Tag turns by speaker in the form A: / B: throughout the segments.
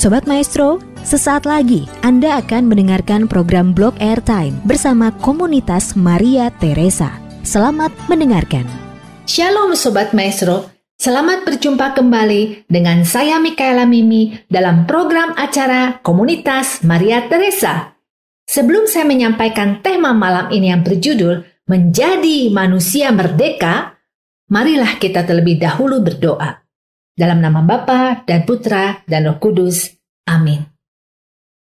A: Sobat Maestro, sesaat lagi Anda akan mendengarkan program Blog Airtime bersama komunitas Maria Teresa. Selamat mendengarkan.
B: Shalom Sobat Maestro, selamat berjumpa kembali dengan saya Mikaela Mimi dalam program acara Komunitas Maria Teresa. Sebelum saya menyampaikan tema malam ini yang berjudul Menjadi Manusia Merdeka, marilah kita terlebih dahulu berdoa. Dalam nama Bapa dan Putra dan Roh Kudus. Amin.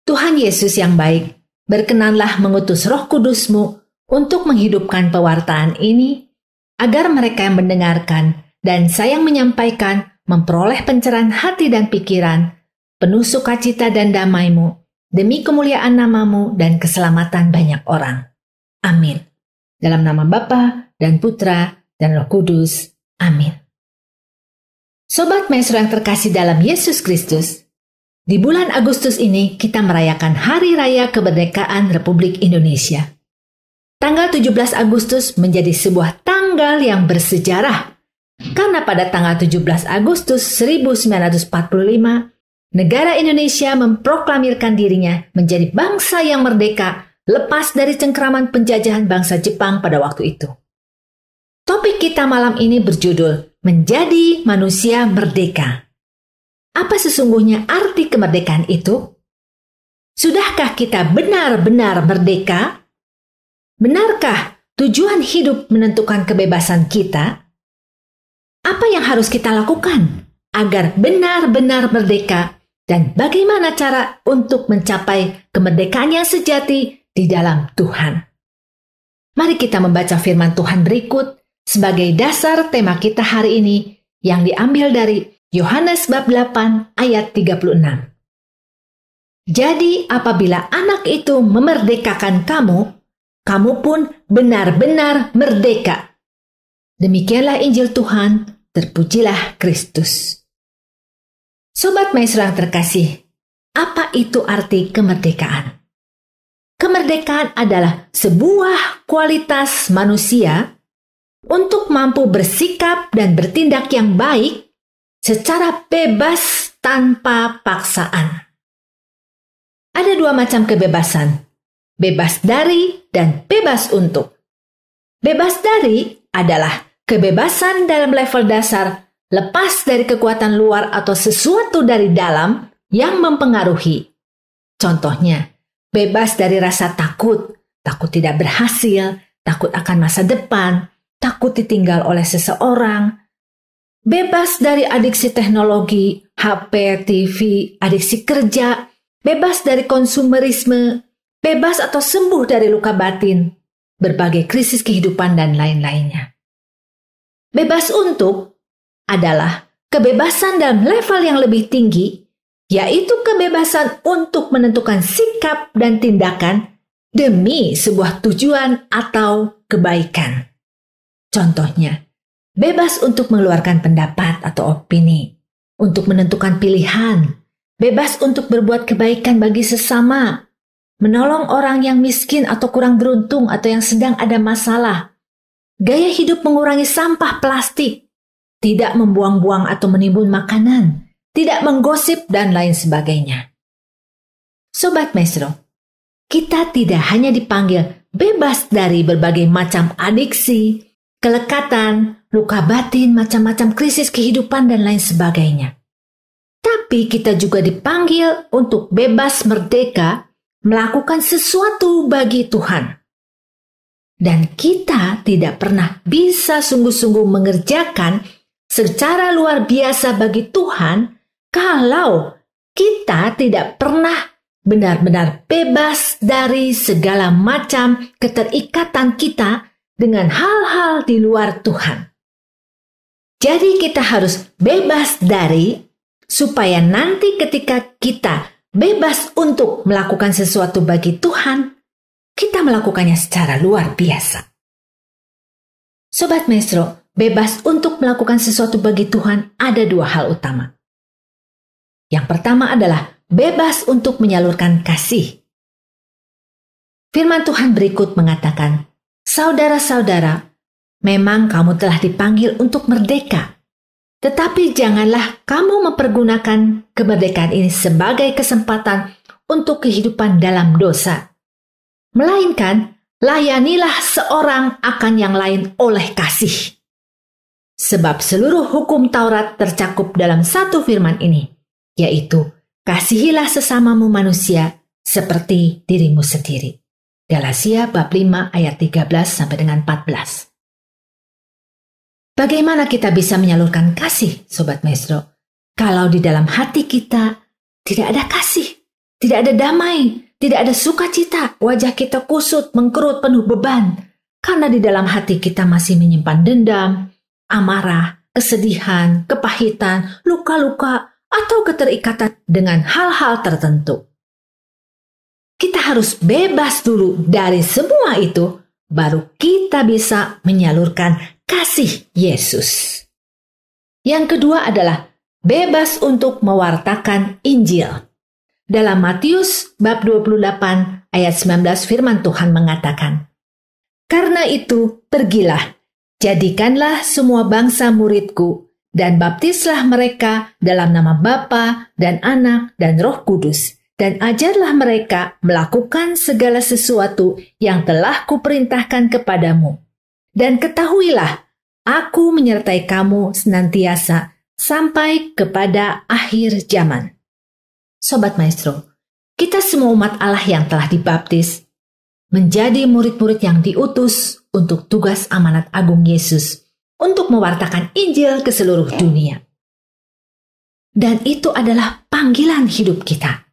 B: Tuhan Yesus yang baik, berkenanlah mengutus Roh Kudus-Mu untuk menghidupkan pewartaan ini, agar mereka yang mendengarkan dan saya yang menyampaikan memperoleh pencerahan hati dan pikiran, penuh sukacita dan damai-Mu, demi kemuliaan nama-Mu dan keselamatan banyak orang. Amin. Dalam nama Bapa dan Putra dan Roh Kudus. Amin. Sobat Maestro yang terkasih dalam Yesus Kristus, di bulan Agustus ini kita merayakan Hari Raya Kemerdekaan Republik Indonesia. Tanggal 17 Agustus menjadi sebuah tanggal yang bersejarah, karena pada tanggal 17 Agustus 1945, negara Indonesia memproklamirkan dirinya menjadi bangsa yang merdeka lepas dari cengkraman penjajahan bangsa Jepang pada waktu itu. Topik kita malam ini berjudul Menjadi Manusia Merdeka. Apa sesungguhnya arti kemerdekaan itu? Sudahkah kita benar-benar merdeka? Benarkah tujuan hidup menentukan kebebasan kita? Apa yang harus kita lakukan agar benar-benar merdeka dan bagaimana cara untuk mencapai kemerdekaan yang sejati di dalam Tuhan? Mari kita membaca firman Tuhan berikut sebagai dasar tema kita hari ini yang diambil dari Yohanes bab 8 ayat 36. Jadi apabila anak itu memerdekakan kamu, kamu pun benar-benar merdeka. Demikianlah Injil Tuhan, terpujilah Kristus. Sobat Maestro yang terkasih, apa itu arti kemerdekaan? Kemerdekaan adalah sebuah kualitas manusia untuk mampu bersikap dan bertindak yang baik secara bebas tanpa paksaan. Ada dua macam kebebasan, bebas dari dan bebas untuk. Bebas dari adalah kebebasan dalam level dasar, lepas dari kekuatan luar atau sesuatu dari dalam yang mempengaruhi. Contohnya, bebas dari rasa takut, takut tidak berhasil, takut akan masa depan, takut ditinggal oleh seseorang, bebas dari adiksi teknologi, HP, TV, adiksi kerja, bebas dari konsumerisme, bebas atau sembuh dari luka batin, berbagai krisis kehidupan dan lain-lainnya. Bebas untuk adalah kebebasan dalam level yang lebih tinggi, yaitu kebebasan untuk menentukan sikap dan tindakan demi sebuah tujuan atau kebaikan. Contohnya, bebas untuk mengeluarkan pendapat atau opini, untuk menentukan pilihan, bebas untuk berbuat kebaikan bagi sesama, menolong orang yang miskin atau kurang beruntung atau yang sedang ada masalah, gaya hidup mengurangi sampah plastik, tidak membuang-buang atau menimbun makanan, tidak menggosip, dan lain sebagainya. Sobat Maestro, kita tidak hanya dipanggil bebas dari berbagai macam adiksi, kelekatan, luka batin, macam-macam krisis kehidupan, dan lain sebagainya. Tapi kita juga dipanggil untuk bebas merdeka melakukan sesuatu bagi Tuhan. Dan kita tidak pernah bisa sungguh-sungguh mengerjakan secara luar biasa bagi Tuhan kalau kita tidak pernah benar-benar bebas dari segala macam keterikatan kita dengan hal-hal di luar Tuhan. Jadi kita harus bebas dari, supaya nanti ketika kita bebas untuk melakukan sesuatu bagi Tuhan, kita melakukannya secara luar biasa. Sobat Maestro, bebas untuk melakukan sesuatu bagi Tuhan ada dua hal utama. Yang pertama adalah bebas untuk menyalurkan kasih. Firman Tuhan berikut mengatakan, saudara-saudara, memang kamu telah dipanggil untuk merdeka. Tetapi janganlah kamu mempergunakan kemerdekaan ini sebagai kesempatan untuk kehidupan dalam dosa. Melainkan, layanilah seorang akan yang lain oleh kasih. Sebab seluruh hukum Taurat tercakup dalam satu firman ini, yaitu kasihilah sesamamu manusia seperti dirimu sendiri. Galatia bab 5 ayat 13 sampai dengan 14. Bagaimana kita bisa menyalurkan kasih, Sobat Maestro, kalau di dalam hati kita tidak ada kasih, tidak ada damai, tidak ada sukacita, wajah kita kusut, mengkerut, penuh beban, karena di dalam hati kita masih menyimpan dendam, amarah, kesedihan, kepahitan, luka-luka, atau keterikatan dengan hal-hal tertentu. Kita harus bebas dulu dari semua itu, baru kita bisa menyalurkan kasih Yesus. Yang kedua adalah bebas untuk mewartakan Injil. Dalam Matius bab 28 ayat 19 firman Tuhan mengatakan, "Karena itu pergilah, jadikanlah semua bangsa muridku, dan baptislah mereka dalam nama Bapa dan Anak dan Roh Kudus, dan ajarlah mereka melakukan segala sesuatu yang telah kuperintahkan kepadamu. Dan ketahuilah, aku menyertai kamu senantiasa sampai kepada akhir zaman." Sobat Maestro, kita semua umat Allah yang telah dibaptis menjadi murid-murid yang diutus untuk tugas amanat agung Yesus untuk mewartakan Injil ke seluruh dunia. Dan itu adalah panggilan hidup kita.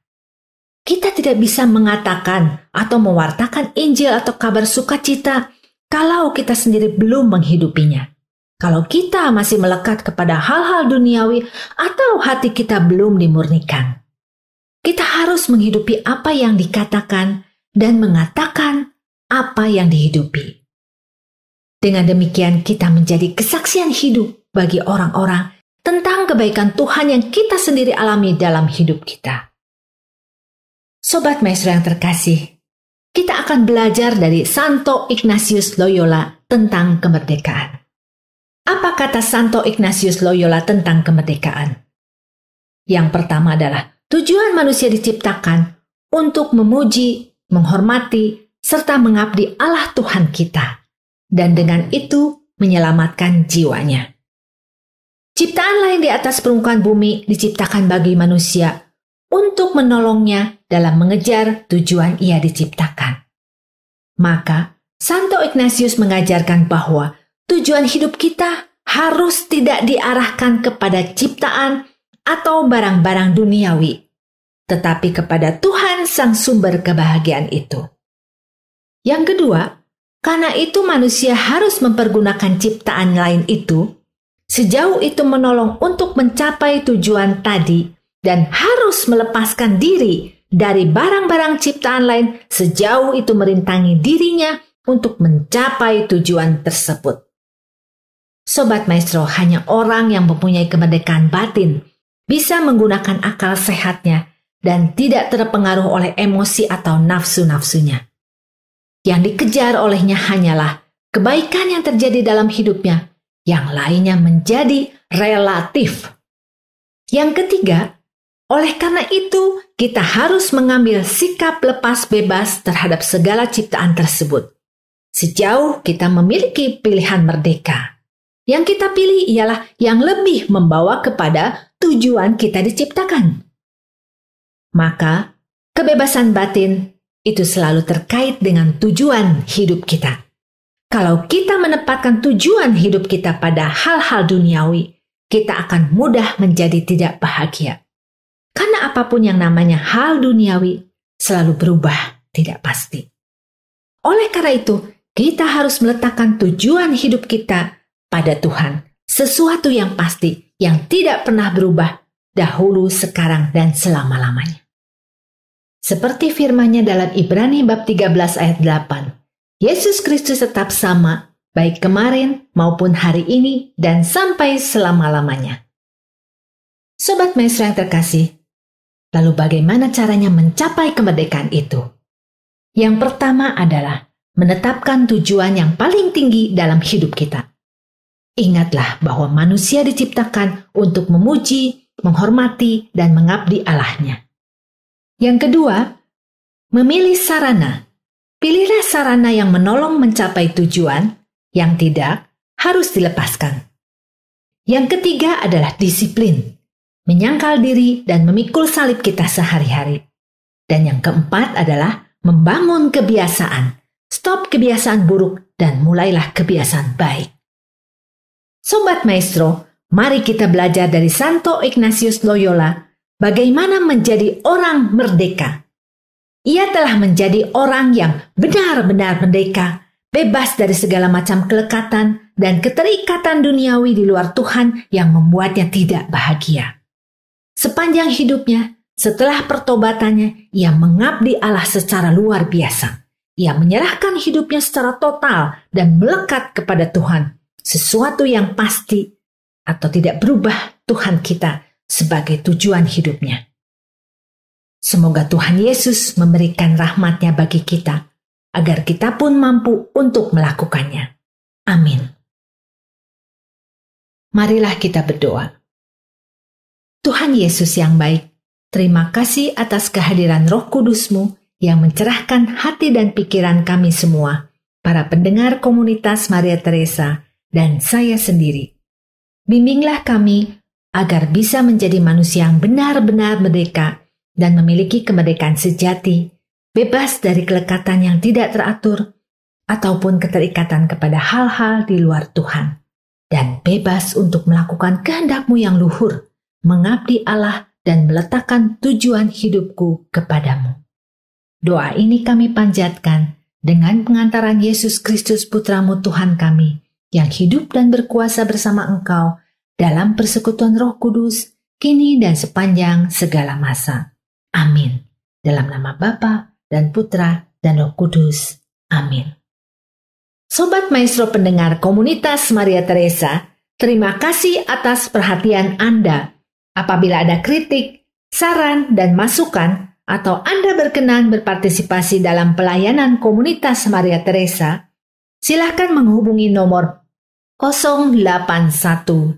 B: Kita tidak bisa mengatakan atau mewartakan Injil atau kabar sukacita kalau kita sendiri belum menghidupinya. Kalau kita masih melekat kepada hal-hal duniawi atau hati kita belum dimurnikan. Kita harus menghidupi apa yang dikatakan dan mengatakan apa yang dihidupi. Dengan demikian kita menjadi kesaksian hidup bagi orang-orang tentang kebaikan Tuhan yang kita sendiri alami dalam hidup kita. Sobat Maestro yang terkasih, kita akan belajar dari Santo Ignatius Loyola tentang kemerdekaan. Apa kata Santo Ignatius Loyola tentang kemerdekaan? Yang pertama adalah tujuan manusia diciptakan untuk memuji, menghormati, serta mengabdi Allah Tuhan kita, dan dengan itu menyelamatkan jiwanya. Ciptaan lain di atas permukaan bumi diciptakan bagi manusia untuk menolongnya dalam mengejar tujuan ia diciptakan. Maka, Santo Ignatius mengajarkan bahwa tujuan hidup kita harus tidak diarahkan kepada ciptaan atau barang-barang duniawi, tetapi kepada Tuhan sang sumber kebahagiaan itu. Yang kedua, karena itu manusia harus mempergunakan ciptaan lain itu, sejauh itu menolong untuk mencapai tujuan tadi, dan harus melepaskan diri dari barang-barang ciptaan lain sejauh itu merintangi dirinya untuk mencapai tujuan tersebut. Sobat Maestro, hanya orang yang mempunyai kemerdekaan batin bisa menggunakan akal sehatnya dan tidak terpengaruh oleh emosi atau nafsu-nafsunya. Yang dikejar olehnya hanyalah kebaikan yang terjadi dalam hidupnya, yang lainnya menjadi relatif. Yang ketiga, oleh karena itu kita harus mengambil sikap lepas bebas terhadap segala ciptaan tersebut. Sejauh kita memiliki pilihan merdeka. Yang kita pilih ialah yang lebih membawa kepada tujuan kita diciptakan. Maka, kebebasan batin itu selalu terkait dengan tujuan hidup kita. Kalau kita menempatkan tujuan hidup kita pada hal-hal duniawi, kita akan mudah menjadi tidak bahagia. Karena apapun yang namanya hal duniawi selalu berubah, tidak pasti. Oleh karena itu, kita harus meletakkan tujuan hidup kita pada Tuhan, sesuatu yang pasti, yang tidak pernah berubah, dahulu, sekarang, dan selama-lamanya. Seperti firman-Nya dalam Ibrani bab 13 ayat 8, Yesus Kristus tetap sama, baik kemarin maupun hari ini, dan sampai selama-lamanya. Sobat Maestro yang terkasih, lalu bagaimana caranya mencapai kemerdekaan itu? Yang pertama adalah menetapkan tujuan yang paling tinggi dalam hidup kita. Ingatlah bahwa manusia diciptakan untuk memuji, menghormati, dan mengabdi Allahnya. Yang kedua, memilih sarana. Pilihlah sarana yang menolong mencapai tujuan, yang tidak harus dilepaskan. Yang ketiga adalah disiplin, menyangkal diri dan memikul salib kita sehari-hari. Dan yang keempat adalah membangun kebiasaan. Stop kebiasaan buruk dan mulailah kebiasaan baik. Sobat Maestro, mari kita belajar dari Santo Ignatius Loyola bagaimana menjadi orang merdeka. Ia telah menjadi orang yang benar-benar merdeka, bebas dari segala macam kelekatan dan keterikatan duniawi di luar Tuhan yang membuatnya tidak bahagia. Sepanjang hidupnya, setelah pertobatannya, ia mengabdi Allah secara luar biasa. Ia menyerahkan hidupnya secara total dan melekat kepada Tuhan, sesuatu yang pasti atau tidak berubah Tuhan kita sebagai tujuan hidupnya. Semoga Tuhan Yesus memberikan rahmat-Nya bagi kita, agar kita pun mampu untuk melakukannya. Amin. Marilah kita berdoa. Tuhan Yesus yang baik, terima kasih atas kehadiran Roh Kudus-Mu yang mencerahkan hati dan pikiran kami semua, para pendengar komunitas Maria Teresa, dan saya sendiri. Bimbinglah kami agar bisa menjadi manusia yang benar-benar merdeka dan memiliki kemerdekaan sejati, bebas dari kelekatan yang tidak teratur, ataupun keterikatan kepada hal-hal di luar Tuhan, dan bebas untuk melakukan kehendak-Mu yang luhur, mengabdi Allah dan meletakkan tujuan hidupku kepadamu. Doa ini kami panjatkan dengan pengantaran Yesus Kristus Putra-Mu Tuhan kami, yang hidup dan berkuasa bersama Engkau dalam persekutuan Roh Kudus, kini dan sepanjang segala masa. Amin. Dalam nama Bapa dan Putra dan Roh Kudus. Amin. Sobat Maestro pendengar komunitas Maria Teresa, terima kasih atas perhatian Anda. Apabila ada kritik, saran, dan masukan, atau Anda berkenan berpartisipasi dalam pelayanan komunitas Maria Teresa, silakan menghubungi nomor 0812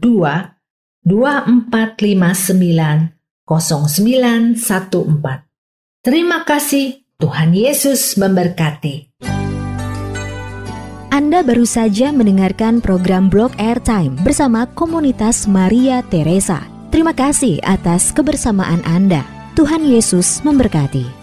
B: 2459 0914. Terima kasih, Tuhan Yesus memberkati.
A: Anda baru saja mendengarkan program Blog Airtime bersama komunitas Maria Teresa. Terima kasih atas kebersamaan Anda. Tuhan Yesus memberkati.